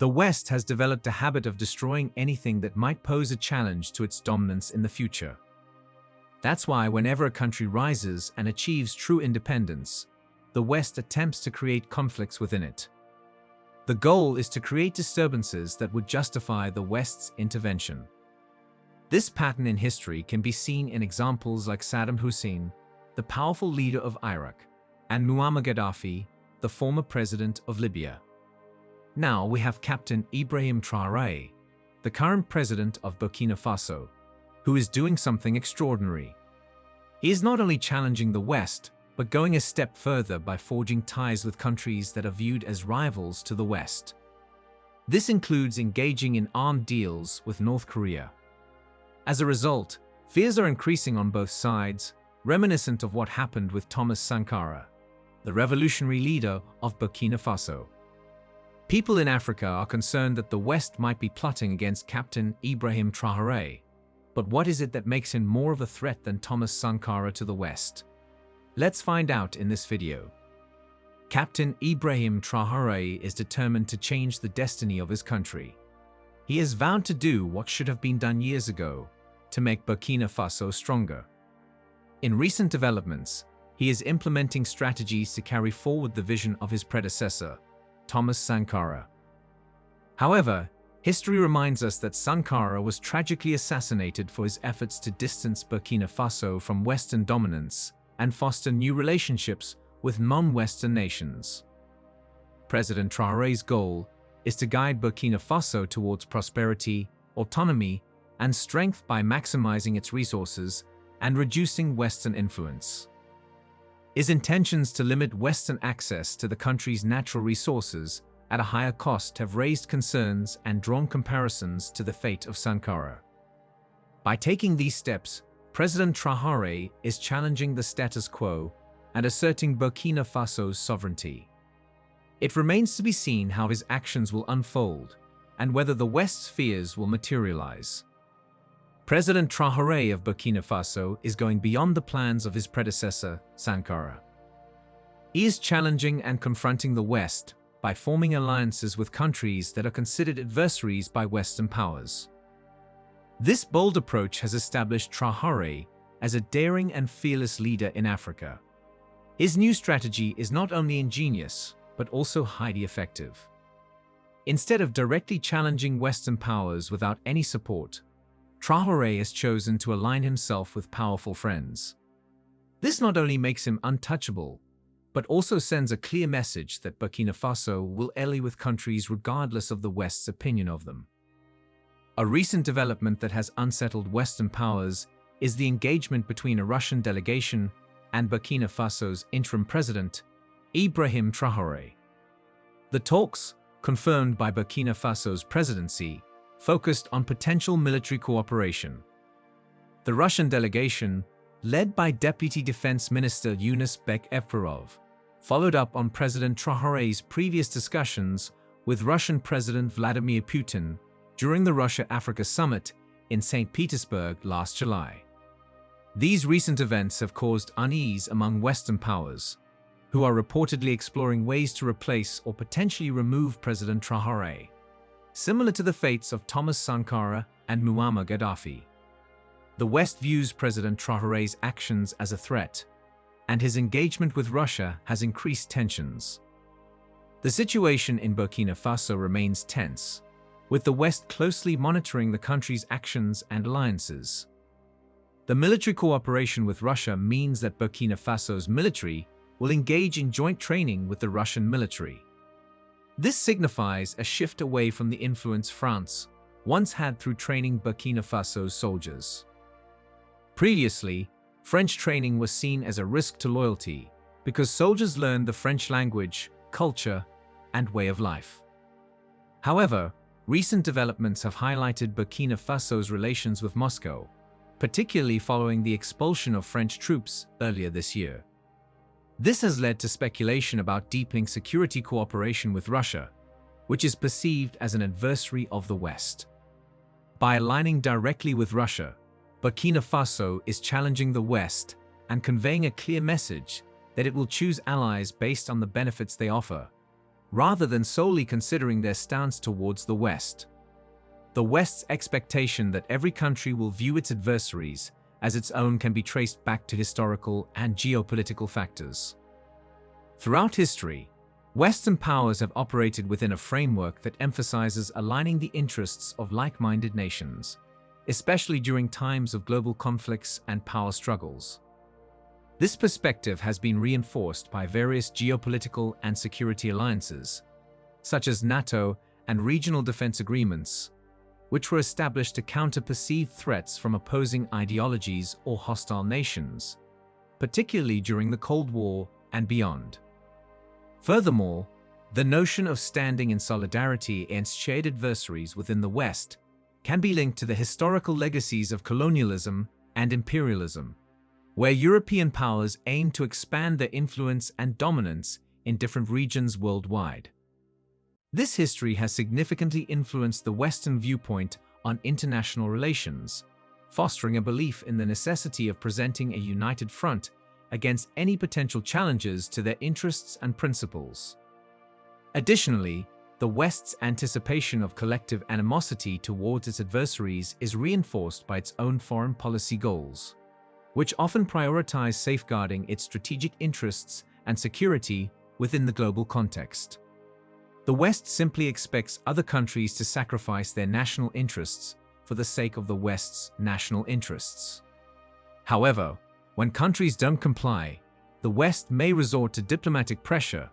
The West has developed a habit of destroying anything that might pose a challenge to its dominance in the future. That's why whenever a country rises and achieves true independence, the West attempts to create conflicts within it. The goal is to create disturbances that would justify the West's intervention. This pattern in history can be seen in examples like Saddam Hussein, the powerful leader of Iraq, and Muammar Gaddafi, the former president of Libya. Now we have Captain Ibrahim Traore, the current president of Burkina Faso, who is doing something extraordinary. He is not only challenging the West, but going a step further by forging ties with countries that are viewed as rivals to the West. This includes engaging in armed deals with North Korea. As a result, fears are increasing on both sides, reminiscent of what happened with Thomas Sankara, the revolutionary leader of Burkina Faso. People in Africa are concerned that the West might be plotting against Captain Ibrahim Traore. But what is it that makes him more of a threat than Thomas Sankara to the West? Let's find out in this video. Captain Ibrahim Traore is determined to change the destiny of his country. He has vowed to do what should have been done years ago, to make Burkina Faso stronger. In recent developments, he is implementing strategies to carry forward the vision of his predecessor, Thomas Sankara. However, history reminds us that Sankara was tragically assassinated for his efforts to distance Burkina Faso from Western dominance and foster new relationships with non-Western nations. President Traore's goal is to guide Burkina Faso towards prosperity, autonomy, and strength by maximizing its resources and reducing Western influence. His intentions to limit Western access to the country's natural resources at a higher cost have raised concerns and drawn comparisons to the fate of Sankara. By taking these steps, President Traore is challenging the status quo and asserting Burkina Faso's sovereignty. It remains to be seen how his actions will unfold and whether the West's fears will materialize. President Traore of Burkina Faso is going beyond the plans of his predecessor, Sankara. He is challenging and confronting the West by forming alliances with countries that are considered adversaries by Western powers. This bold approach has established Traore as a daring and fearless leader in Africa. His new strategy is not only ingenious, but also highly effective. Instead of directly challenging Western powers without any support, Traore has chosen to align himself with powerful friends. This not only makes him untouchable, but also sends a clear message that Burkina Faso will ally with countries regardless of the West's opinion of them. A recent development that has unsettled Western powers is the engagement between a Russian delegation and Burkina Faso's interim president, Ibrahim Traore. The talks, confirmed by Burkina Faso's presidency, focused on potential military cooperation. The Russian delegation, led by Deputy Defense Minister Yunus Bek Efrarov, followed up on President Traore's previous discussions with Russian President Vladimir Putin during the Russia-Africa Summit in St. Petersburg last July. These recent events have caused unease among Western powers, who are reportedly exploring ways to replace or potentially remove President Traore, similar to the fates of Thomas Sankara and Muammar Gaddafi. The West views President Traore's actions as a threat, and his engagement with Russia has increased tensions. The situation in Burkina Faso remains tense, with the West closely monitoring the country's actions and alliances. The military cooperation with Russia means that Burkina Faso's military will engage in joint training with the Russian military. This signifies a shift away from the influence France once had through training Burkina Faso's soldiers. Previously, French training was seen as a risk to loyalty because soldiers learned the French language, culture, and way of life. However, recent developments have highlighted Burkina Faso's relations with Moscow, particularly following the expulsion of French troops earlier this year. This has led to speculation about deepening security cooperation with Russia, which is perceived as an adversary of the West. By aligning directly with Russia, Burkina Faso is challenging the West and conveying a clear message that it will choose allies based on the benefits they offer, rather than solely considering their stance towards the West. The West's expectation that every country will view its adversaries as its own can be traced back to historical and geopolitical factors. Throughout history, Western powers have operated within a framework that emphasizes aligning the interests of like-minded nations, especially during times of global conflicts and power struggles. This perspective has been reinforced by various geopolitical and security alliances, such as NATO and regional defense agreements, which were established to counter perceived threats from opposing ideologies or hostile nations, particularly during the Cold War and beyond. Furthermore, the notion of standing in solidarity against shared adversaries within the West can be linked to the historical legacies of colonialism and imperialism, where European powers aim to expand their influence and dominance in different regions worldwide. This history has significantly influenced the Western viewpoint on international relations, fostering a belief in the necessity of presenting a united front against any potential challenges to their interests and principles. Additionally, the West's anticipation of collective animosity towards its adversaries is reinforced by its own foreign policy goals, which often prioritize safeguarding its strategic interests and security within the global context. The West simply expects other countries to sacrifice their national interests for the sake of the West's national interests. However, when countries don't comply, the West may resort to diplomatic pressure,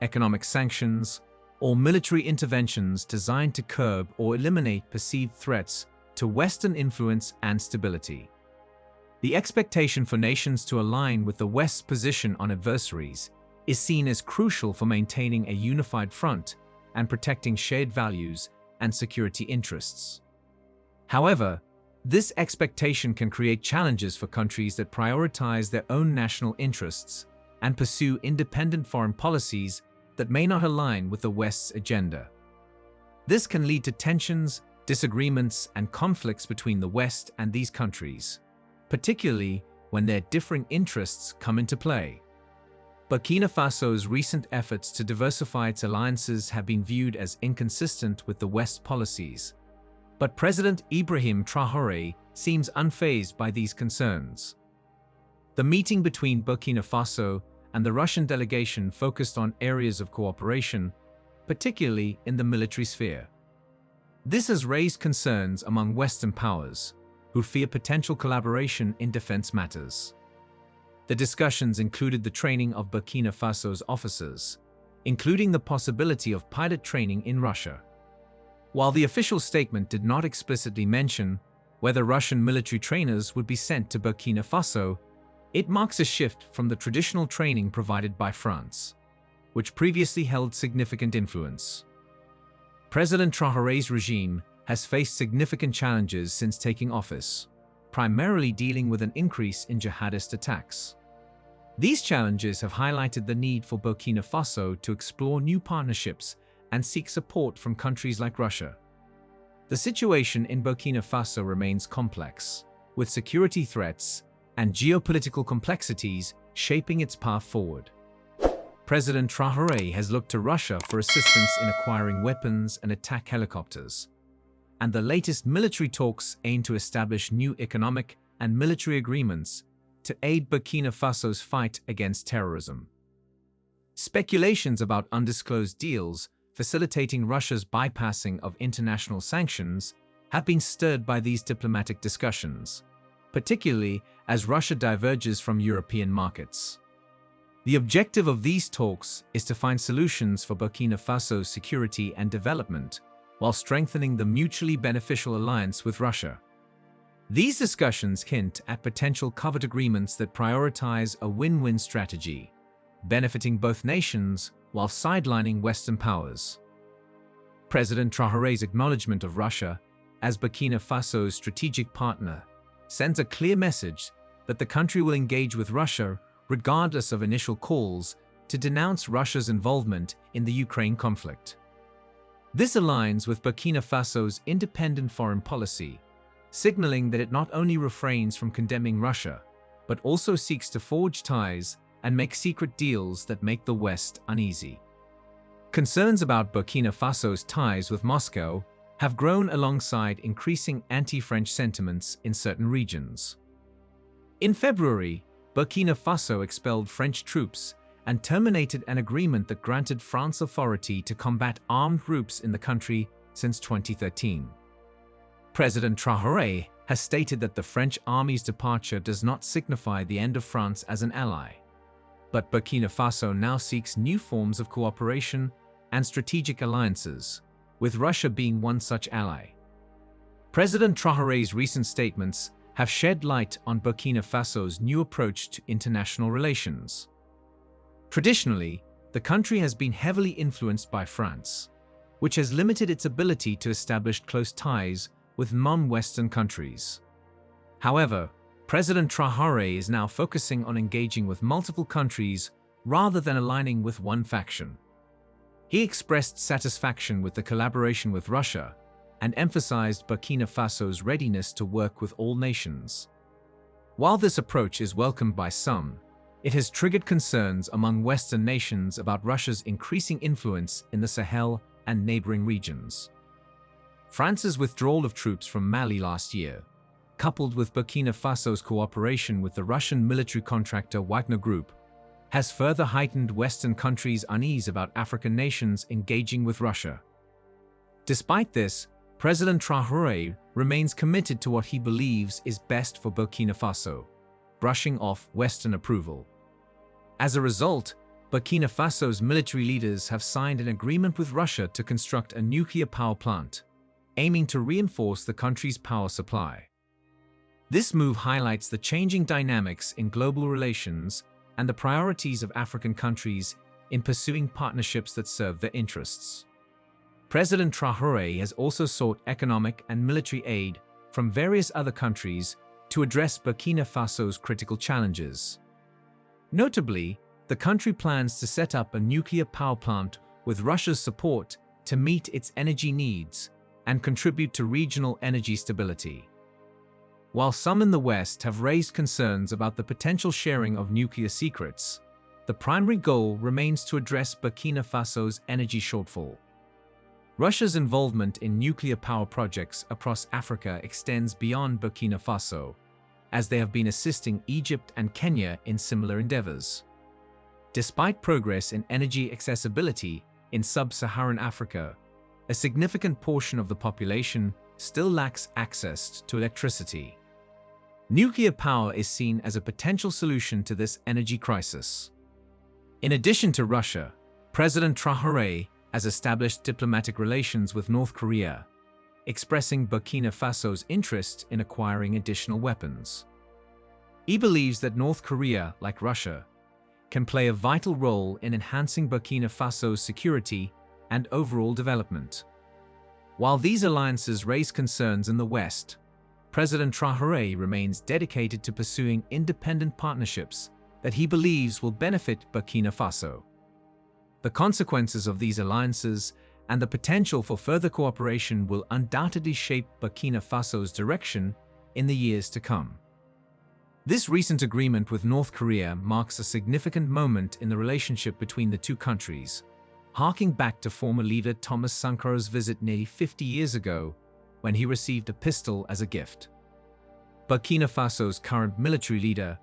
economic sanctions, or military interventions designed to curb or eliminate perceived threats to Western influence and stability. The expectation for nations to align with the West's position on adversaries is seen as crucial for maintaining a unified front and protecting shared values and security interests. However, this expectation can create challenges for countries that prioritize their own national interests and pursue independent foreign policies that may not align with the West's agenda. This can lead to tensions, disagreements, and conflicts between the West and these countries, particularly when their differing interests come into play. Burkina Faso's recent efforts to diversify its alliances have been viewed as inconsistent with the West's policies, but President Ibrahim Traore seems unfazed by these concerns. The meeting between Burkina Faso and the Russian delegation focused on areas of cooperation, particularly in the military sphere. This has raised concerns among Western powers, who fear potential collaboration in defense matters. The discussions included the training of Burkina Faso's officers, including the possibility of pilot training in Russia. While the official statement did not explicitly mention whether Russian military trainers would be sent to Burkina Faso, it marks a shift from the traditional training provided by France, which previously held significant influence. President Traore's regime has faced significant challenges since taking office, primarily dealing with an increase in jihadist attacks. These challenges have highlighted the need for Burkina Faso to explore new partnerships and seek support from countries like Russia. The situation in Burkina Faso remains complex, with security threats and geopolitical complexities shaping its path forward. President Traore has looked to Russia for assistance in acquiring weapons and attack helicopters, and the latest military talks aim to establish new economic and military agreements to aid Burkina Faso's fight against terrorism. Speculations about undisclosed deals facilitating Russia's bypassing of international sanctions have been stirred by these diplomatic discussions, particularly as Russia diverges from European markets. The objective of these talks is to find solutions for Burkina Faso's security and development, while strengthening the mutually beneficial alliance with Russia. These discussions hint at potential covert agreements that prioritize a win-win strategy, benefiting both nations while sidelining Western powers. President Traore's acknowledgement of Russia as Burkina Faso's strategic partner sends a clear message that the country will engage with Russia regardless of initial calls to denounce Russia's involvement in the Ukraine conflict. This aligns with Burkina Faso's independent foreign policy, signaling that it not only refrains from condemning Russia, but also seeks to forge ties and make secret deals that make the West uneasy. Concerns about Burkina Faso's ties with Moscow have grown alongside increasing anti-French sentiments in certain regions. In February, Burkina Faso expelled French troops and terminated an agreement that granted France authority to combat armed groups in the country since 2013. President Traore has stated that the French army's departure does not signify the end of France as an ally. But Burkina Faso now seeks new forms of cooperation and strategic alliances, with Russia being one such ally. President Traore's recent statements have shed light on Burkina Faso's new approach to international relations. Traditionally, the country has been heavily influenced by France, which has limited its ability to establish close ties with non-Western countries. However, President Traore is now focusing on engaging with multiple countries rather than aligning with one faction. He expressed satisfaction with the collaboration with Russia and emphasized Burkina Faso's readiness to work with all nations. While this approach is welcomed by some, it has triggered concerns among Western nations about Russia's increasing influence in the Sahel and neighboring regions. France's withdrawal of troops from Mali last year, coupled with Burkina Faso's cooperation with the Russian military contractor Wagner Group, has further heightened Western countries' unease about African nations engaging with Russia. Despite this, President Traore remains committed to what he believes is best for Burkina Faso, brushing off Western approval. As a result, Burkina Faso's military leaders have signed an agreement with Russia to construct a nuclear power plant, aiming to reinforce the country's power supply. This move highlights the changing dynamics in global relations and the priorities of African countries in pursuing partnerships that serve their interests. President Traore has also sought economic and military aid from various other countries to address Burkina Faso's critical challenges. Notably, the country plans to set up a nuclear power plant with Russia's support to meet its energy needs and contribute to regional energy stability. While some in the West have raised concerns about the potential sharing of nuclear secrets, the primary goal remains to address Burkina Faso's energy shortfall. Russia's involvement in nuclear power projects across Africa extends beyond Burkina Faso, as they have been assisting Egypt and Kenya in similar endeavors. Despite progress in energy accessibility in sub-Saharan Africa, a significant portion of the population still lacks access to electricity. Nuclear power is seen as a potential solution to this energy crisis. In addition to Russia, President Traore has established diplomatic relations with North Korea, expressing Burkina Faso's interest in acquiring additional weapons. He believes that North Korea, like Russia, can play a vital role in enhancing Burkina Faso's security and overall development. While these alliances raise concerns in the West, President Traore remains dedicated to pursuing independent partnerships that he believes will benefit Burkina Faso. The consequences of these alliances and the potential for further cooperation will undoubtedly shape Burkina Faso's direction in the years to come. This recent agreement with North Korea marks a significant moment in the relationship between the two countries, harking back to former leader Thomas Sankara's visit nearly 50 years ago when he received a pistol as a gift. Burkina Faso's current military leader,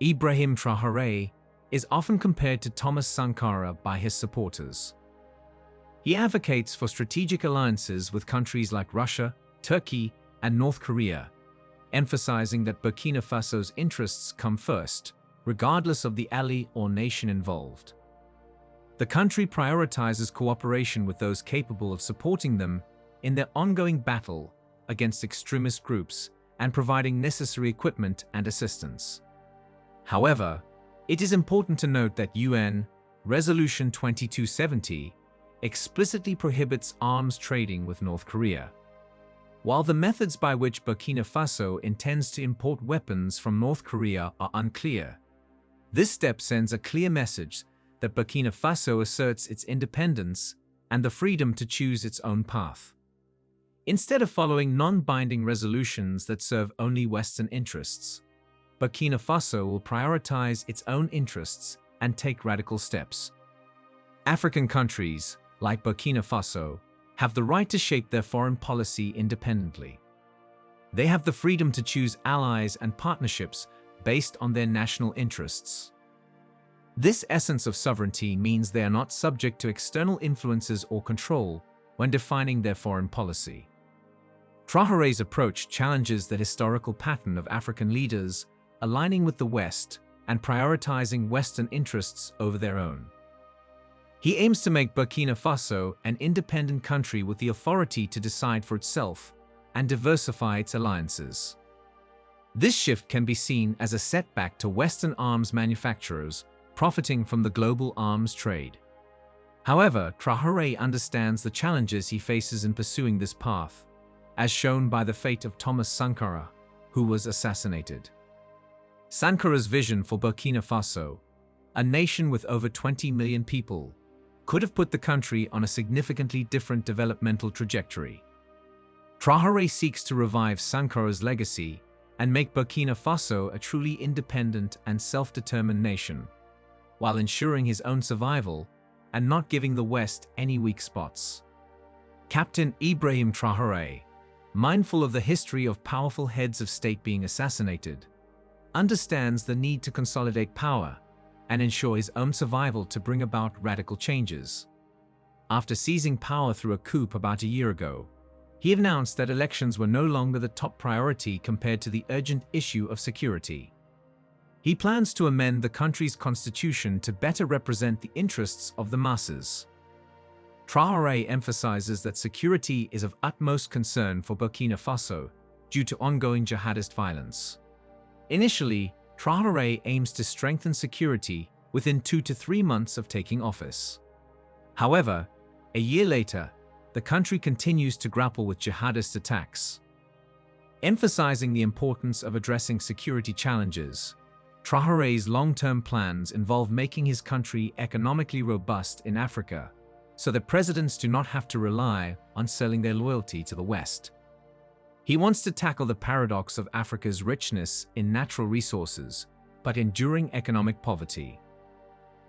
Ibrahim Traore, is often compared to Thomas Sankara by his supporters. He advocates for strategic alliances with countries like Russia, Turkey, and North Korea, emphasizing that Burkina Faso's interests come first, regardless of the ally or nation involved. The country prioritizes cooperation with those capable of supporting them in their ongoing battle against extremist groups and providing necessary equipment and assistance. However, it is important to note that UN Resolution 2270 explicitly prohibits arms trading with North Korea. While the methods by which Burkina Faso intends to import weapons from North Korea are unclear, this step sends a clear message that Burkina Faso asserts its independence and the freedom to choose its own path. Instead of following non-binding resolutions that serve only Western interests, Burkina Faso will prioritize its own interests and take radical steps. African countries, like Burkina Faso, have the right to shape their foreign policy independently. They have the freedom to choose allies and partnerships based on their national interests. This essence of sovereignty means they are not subject to external influences or control when defining their foreign policy. Traore's approach challenges the historical pattern of African leaders aligning with the West and prioritizing Western interests over their own. He aims to make Burkina Faso an independent country with the authority to decide for itself and diversify its alliances. This shift can be seen as a setback to Western arms manufacturers profiting from the global arms trade. However, Traore understands the challenges he faces in pursuing this path, as shown by the fate of Thomas Sankara, who was assassinated. Sankara's vision for Burkina Faso, a nation with over 20 million people, could have put the country on a significantly different developmental trajectory. Traore seeks to revive Sankara's legacy and make Burkina Faso a truly independent and self-determined nation, while ensuring his own survival and not giving the West any weak spots. Captain Ibrahim Traore, mindful of the history of powerful heads of state being assassinated, understands the need to consolidate power and ensure his own survival to bring about radical changes. After seizing power through a coup about a year ago, he announced that elections were no longer the top priority compared to the urgent issue of security. He plans to amend the country's constitution to better represent the interests of the masses. Traore emphasizes that security is of utmost concern for Burkina Faso due to ongoing jihadist violence. Initially, Traore aims to strengthen security within 2 to 3 months of taking office. However, a year later, the country continues to grapple with jihadist attacks. Emphasizing the importance of addressing security challenges, Traore's long-term plans involve making his country economically robust in Africa, so that presidents do not have to rely on selling their loyalty to the West. He wants to tackle the paradox of Africa's richness in natural resources, but enduring economic poverty.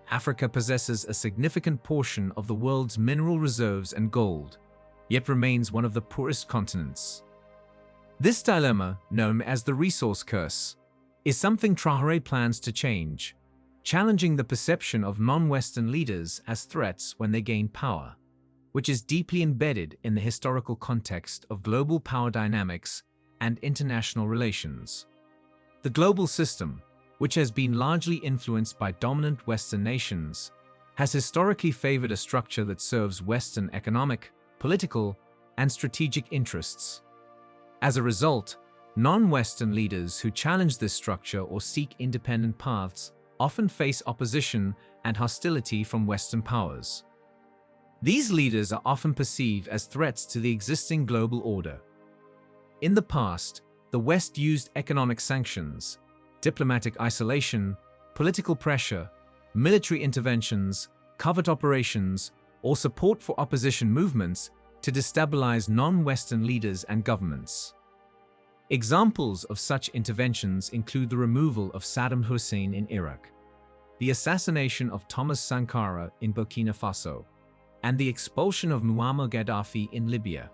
Africa possesses a significant portion of the world's mineral reserves and gold, yet remains one of the poorest continents. This dilemma, known as the resource curse, is something Traore plans to change, challenging the perception of non-Western leaders as threats when they gain power, which is deeply embedded in the historical context of global power dynamics and international relations. The global system, which has been largely influenced by dominant Western nations, has historically favored a structure that serves Western economic, political, and strategic interests. As a result, non-Western leaders who challenge this structure or seek independent paths often face opposition and hostility from Western powers. These leaders are often perceived as threats to the existing global order. In the past, the West used economic sanctions, diplomatic isolation, political pressure, military interventions, covert operations, or support for opposition movements to destabilize non-Western leaders and governments. Examples of such interventions include the removal of Saddam Hussein in Iraq, the assassination of Thomas Sankara in Burkina Faso, and the expulsion of Muammar Gaddafi in Libya.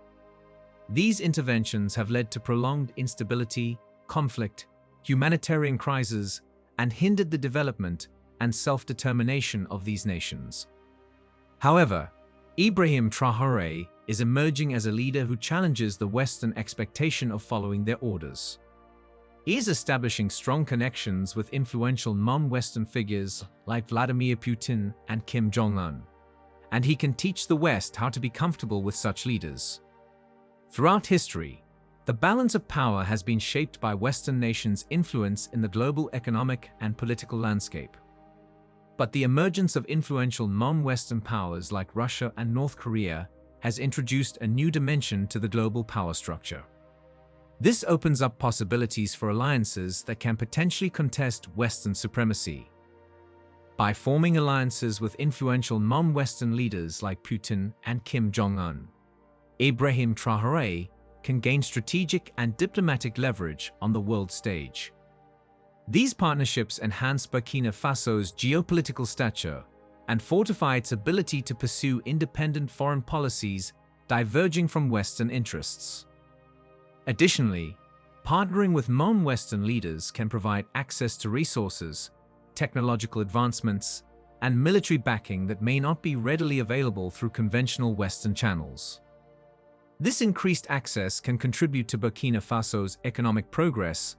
These interventions have led to prolonged instability, conflict, humanitarian crises, and hindered the development and self-determination of these nations. However, Ibrahim Traore is emerging as a leader who challenges the Western expectation of following their orders. He is establishing strong connections with influential non-Western figures like Vladimir Putin and Kim Jong-un, and he can teach the West how to be comfortable with such leaders. Throughout history, the balance of power has been shaped by Western nations' influence in the global economic and political landscape. But the emergence of influential non-Western powers like Russia and North Korea has introduced a new dimension to the global power structure. This opens up possibilities for alliances that can potentially contest Western supremacy. By forming alliances with influential non-Western leaders like Putin and Kim Jong-un, Ibrahim Traore can gain strategic and diplomatic leverage on the world stage. These partnerships enhance Burkina Faso's geopolitical stature and fortify its ability to pursue independent foreign policies diverging from Western interests. Additionally, partnering with non-Western leaders can provide access to resources, technological advancements, and military backing that may not be readily available through conventional Western channels. This increased access can contribute to Burkina Faso's economic progress,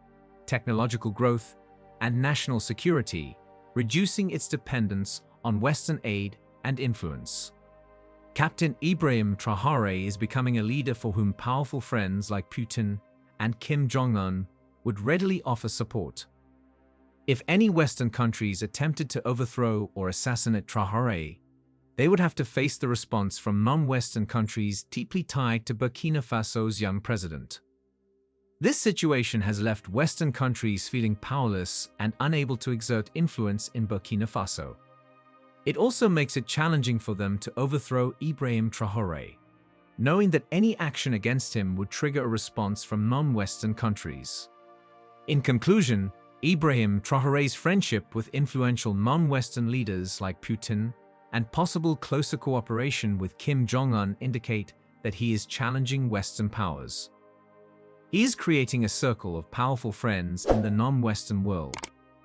technological growth, and national security, reducing its dependence on Western aid and influence. Captain Ibrahim Traore is becoming a leader for whom powerful friends like Putin and Kim Jong-un would readily offer support. If any Western countries attempted to overthrow or assassinate Traore, they would have to face the response from non-Western countries deeply tied to Burkina Faso's young president. This situation has left Western countries feeling powerless and unable to exert influence in Burkina Faso. It also makes it challenging for them to overthrow Ibrahim Traore, knowing that any action against him would trigger a response from non-Western countries. In conclusion, Ibrahim Traore's friendship with influential non-Western leaders like Putin and possible closer cooperation with Kim Jong-un indicate that he is challenging Western powers. He is creating a circle of powerful friends in the non-Western world,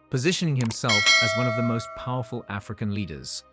positioning himself as one of the most powerful African leaders.